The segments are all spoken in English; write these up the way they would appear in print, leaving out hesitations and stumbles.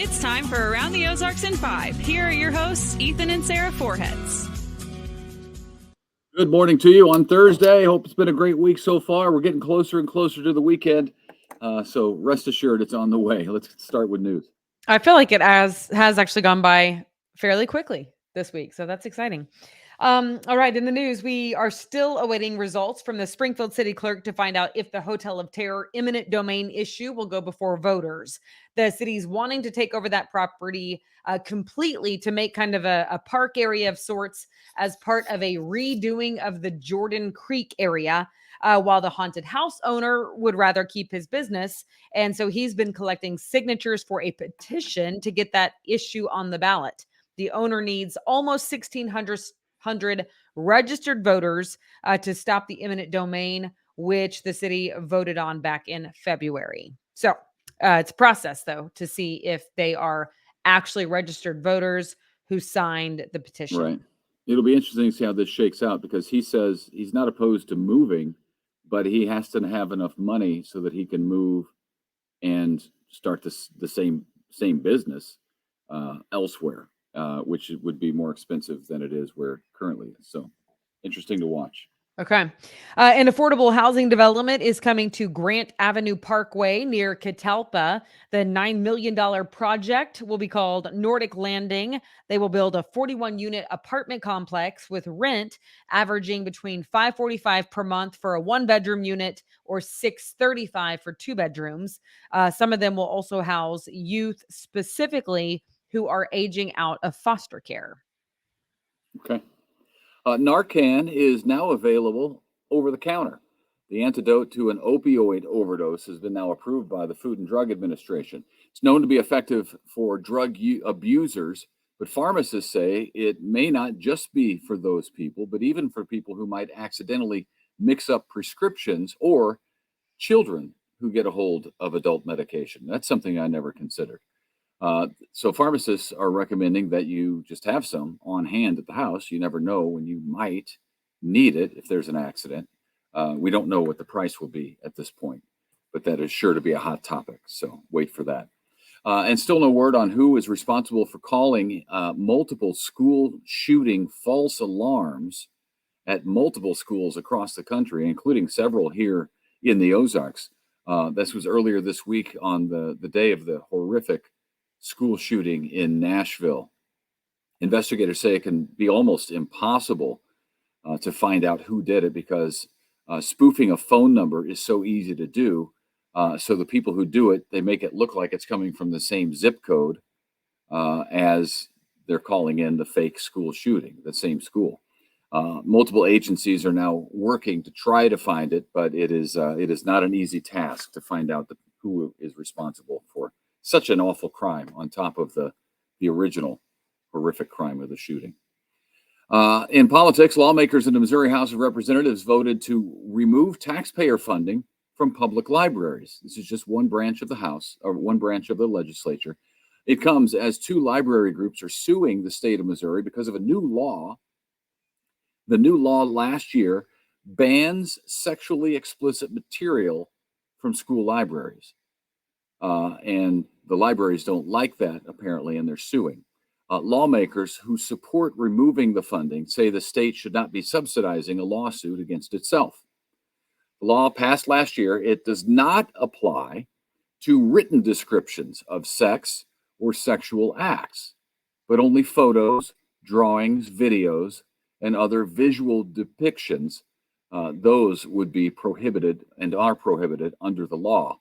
It's time for Around the Ozarks in 5. Here are your hosts, Ethan and Sarah Foreheads. Good morning to you on Thursday. Hope it's been a great week so far. We're getting closer and closer to the weekend, so rest assured it's on the way. Let's start with news. I feel like it has actually gone by fairly quickly this week, so that's exciting. All right, in the news, we are still awaiting results from the Springfield City Clerk to find out if the Hotel of Terror eminent domain issue will go before voters. The city's wanting to take over that property completely to make kind of a park area of sorts as part of a redoing of the Jordan Creek area, while the haunted house owner would rather keep his business. And so he's been collecting signatures for a petition to get that issue on the ballot. The owner needs almost 1,600 registered voters to stop the eminent domain, which the city voted on back in February. So it's a process, though, to see if they are actually registered voters who signed the petition. Right. It'll be interesting to see how this shakes out, because he says he's not opposed to moving, but he has to have enough money so that he can move and start the same business elsewhere, which would be more expensive than it is where it currently is. So interesting to watch. Okay. An affordable housing development is coming to Grant Avenue Parkway near Catalpa. The $9 million project will be called Nordic Landing. They will build a 41-unit apartment complex with rent averaging between $545 per month for a one-bedroom unit or $635 for two bedrooms. Some of them will also house youth specifically who are aging out of foster care. Okay. Narcan is now available over the counter. The antidote to an opioid overdose has been now approved by the Food and Drug Administration. It's known to be effective for drug abusers, but pharmacists say it may not just be for those people, but even for people who might accidentally mix up prescriptions or children who get a hold of adult medication. That's something I never considered. So pharmacists are recommending that you just have some on hand at the house. You never know when you might need it if there's an accident. We don't know what the price will be at this point, but that is sure to be a hot topic. So wait for that. And still no word on who is responsible for calling multiple school shooting false alarms at multiple schools across the country, including several here in the Ozarks. This was earlier this week on the day of the horrific school shooting in Nashville. Investigators say it can be almost impossible to find out who did it, because spoofing a phone number is so easy to do. So the people who do it, they make it look like it's coming from the same zip code as they're calling in the fake school shooting, the same school. Multiple agencies are now working to try to find it, but it is not an easy task to find out who is responsible for such an awful crime on top of the original horrific crime of the shooting. In politics, lawmakers in the Missouri House of Representatives voted to remove taxpayer funding from public libraries. This is just one branch of the House, or one branch of the legislature. It comes as two library groups are suing the state of Missouri because of a new law. The new law last year bans sexually explicit material from school libraries. And the libraries don't like that, apparently, and they're suing. Lawmakers who support removing the funding say the state should not be subsidizing a lawsuit against itself. The law passed last year. It does not apply to written descriptions of sex or sexual acts, but only photos, drawings, videos, and other visual depictions. Those would be prohibited and are prohibited under the law.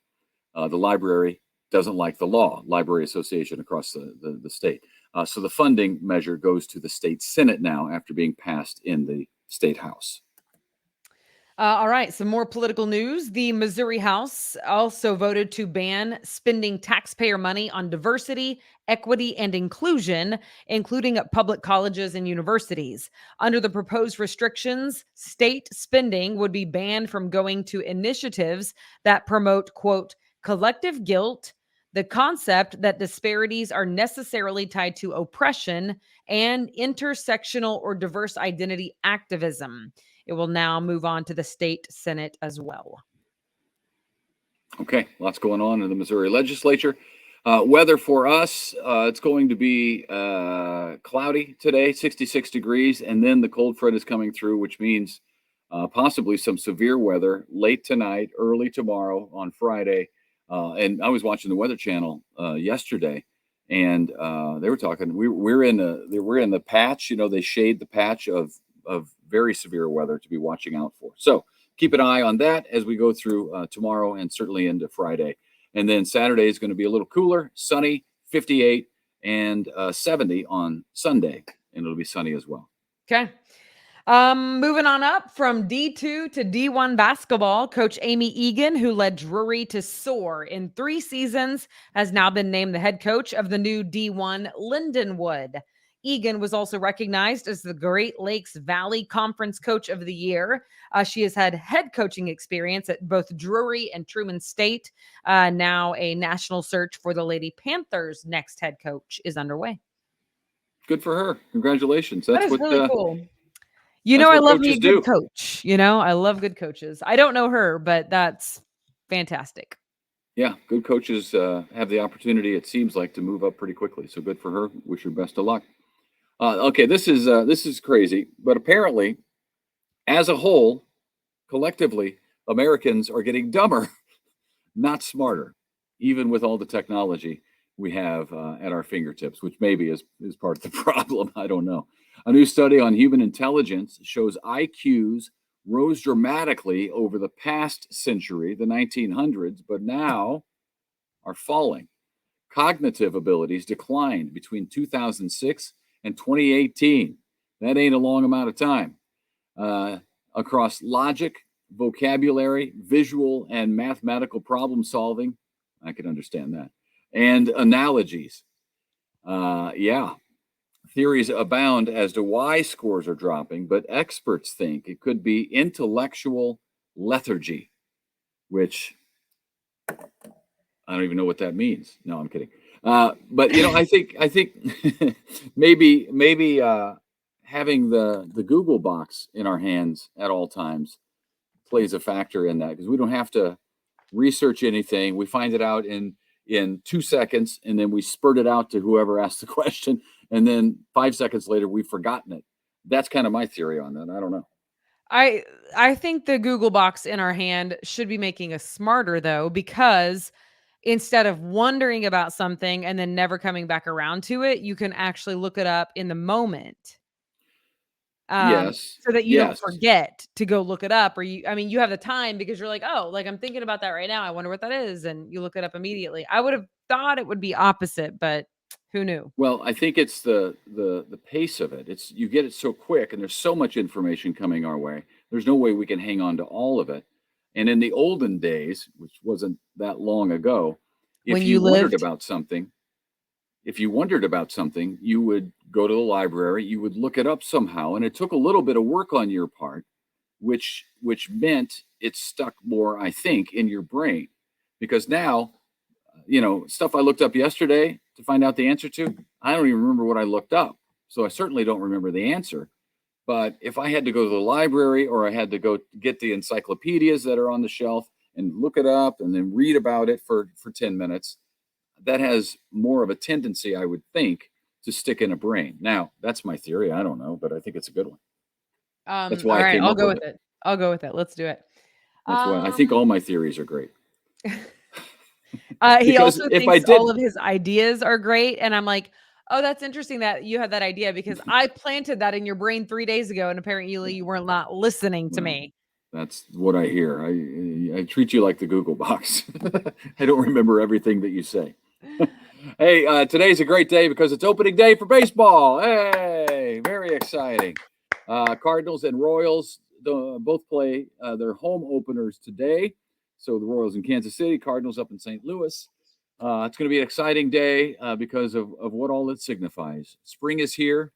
The library doesn't like the law, Library Association across the state. So the funding measure goes to the state Senate now after being passed in the state House. All right, some more political news. The Missouri House also voted to ban spending taxpayer money on diversity, equity, and inclusion, including at public colleges and universities. Under the proposed restrictions, state spending would be banned from going to initiatives that promote, quote, collective guilt, the concept that disparities are necessarily tied to oppression, and intersectional or diverse identity activism. It will now move on to the state Senate as well. Okay, lots going on in the Missouri legislature. Weather for us, it's going to be cloudy today, 66 degrees, and then the cold front is coming through, which means possibly some severe weather late tonight, early tomorrow on Friday. And I was watching the Weather Channel yesterday, and they were talking. We're in the patch. You know, they shade the patch of very severe weather to be watching out for. So keep an eye on that as we go through tomorrow and certainly into Friday. And then Saturday is going to be a little cooler, sunny, 58 and 70 on Sunday, and it'll be sunny as well. Okay. Moving on up from D2 to D1 basketball, Coach Amy Egan, who led Drury to soar in 3 seasons, has now been named the head coach of the new D1 Lindenwood. Egan was also recognized as the Great Lakes Valley Conference Coach of the Year. She has had head coaching experience at both Drury and Truman State. Now a national search for the Lady Panthers' next head coach is underway. Good for her. Congratulations. That is really cool. You know, I love me a good coach. You know, I love good coaches. I don't know her, but that's fantastic. Yeah, good coaches have the opportunity, it seems like, to move up pretty quickly. So good for her. Wish her best of luck. Okay, this is crazy, but apparently, as a whole, collectively, Americans are getting dumber, not smarter, even with all the technology we have at our fingertips, which maybe is part of the problem. I don't know. A new study on human intelligence shows IQs rose dramatically over the past century, the 1900s, but now are falling. Cognitive abilities declined between 2006 and 2018. That ain't a long amount of time. Across logic, vocabulary, visual, and mathematical problem solving, I can understand that, and analogies. Theories abound as to why scores are dropping, but experts think it could be intellectual lethargy, which I don't even know what that means. No, I'm kidding. But you know, I think maybe having the Google box in our hands at all times plays a factor in that, because we don't have to research anything. We find it out in 2 seconds, and then we spurt it out to whoever asked the question, and then 5 seconds later we've forgotten it. That's kind of my theory on that. I don't know. I think the Google box in our hand should be making us smarter, though, because instead of wondering about something and then never coming back around to it, you can actually look it up in the moment. Yes. So that you don't forget to go look it up, or you have the time because you're like, oh, like I'm thinking about that right now. I wonder what that is. And you look it up immediately. I would have thought it would be opposite, but who knew? Well, I think it's the pace of it. It's, you get it so quick, and there's so much information coming our way. There's no way we can hang on to all of it. And in the olden days, which wasn't that long ago, if you wondered about something, you would go to the library, you would look it up somehow, and it took a little bit of work on your part, which meant it stuck more, I think, in your brain. Because now, you know, stuff I looked up yesterday to find out the answer to, I don't even remember what I looked up. So I certainly don't remember the answer. But if I had to go to the library, or I had to go get the encyclopedias that are on the shelf and look it up and then read about it for 10 minutes, that has more of a tendency, I would think, to stick in a brain. Now, that's my theory. I don't know, but I think it's a good one. That's why I came up with it. I'll go with it. Let's do it. That's why I think all my theories are great. He also thinks all of his ideas are great. And I'm like, oh, that's interesting that you had that idea, because I planted that in your brain 3 days ago, and apparently you were not listening to me. That's what I hear. I treat you like the Google box. I don't remember everything that you say. Hey, today's a great day because it's opening day for baseball. Hey, very exciting. Cardinals and Royals both play their home openers today. So the Royals in Kansas City, Cardinals up in St. Louis. It's going to be an exciting day because of what all it signifies. Spring is here.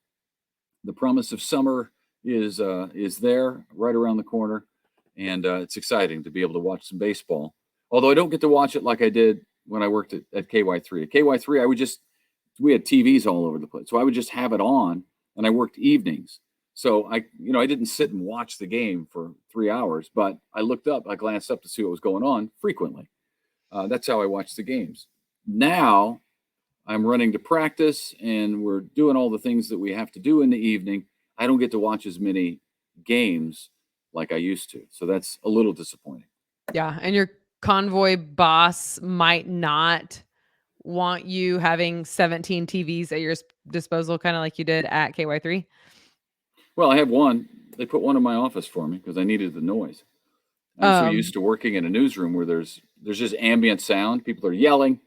The promise of summer is there, right around the corner. And it's exciting to be able to watch some baseball. Although I don't get to watch it like I did when I worked at KY3. At KY3, we had TVs all over the place. So I would just have it on, and I worked evenings. So I didn't sit and watch the game for 3 hours, but I glanced up to see what was going on frequently. That's how I watched the games. Now I'm running to practice and we're doing all the things that we have to do in the evening. I don't get to watch as many games like I used to. So that's a little disappointing. Yeah. And your convoy boss might not want you having 17 TVs at your disposal, kind of like you did at KY3. Well, I have one. They put one in my office for me because I needed the noise. I'm so used to working in a newsroom where there's just ambient sound. People are yelling.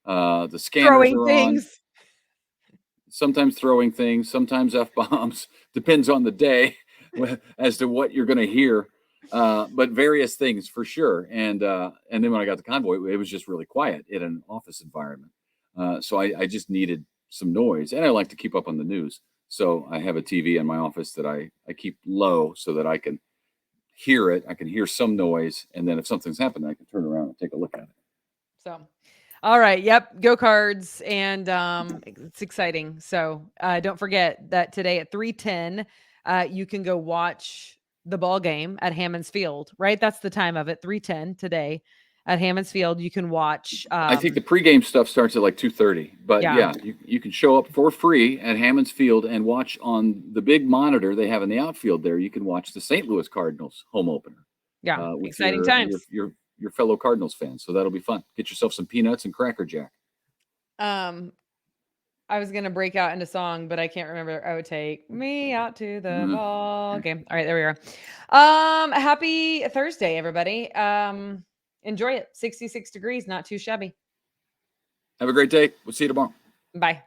The scanners Throwing are on. things. Sometimes throwing things, sometimes F-bombs. Depends on the day as to what you're going to hear. But various things for sure. And then when I got the convoy, it was just really quiet in an office environment. So I just needed some noise, and I like to keep up on the news. So I have a TV in my office that I keep low so that I can hear it. I can hear some noise, and then if something's happening, I can turn around and take a look at it. So, all right. Yep. Go Cards. And it's exciting. So don't forget that today at 3:10, you can go watch the ball game at Hammons Field, right? That's the time of it. 3:10 today at Hammons Field. You can watch. I think the pregame stuff starts at like 2:30, but yeah, you can show up for free at Hammons Field and watch on the big monitor they have in the outfield there. You can watch the St. Louis Cardinals home opener. Yeah, With exciting times. Your fellow Cardinals fans. So that'll be fun. Get yourself some peanuts and Cracker Jack. I was gonna break out into song, but I can't remember. Oh, take me out to the ball game. All right, there we are. Happy Thursday, everybody. Enjoy it. 66 degrees, not too shabby. Have a great day. We'll see you tomorrow. Bye.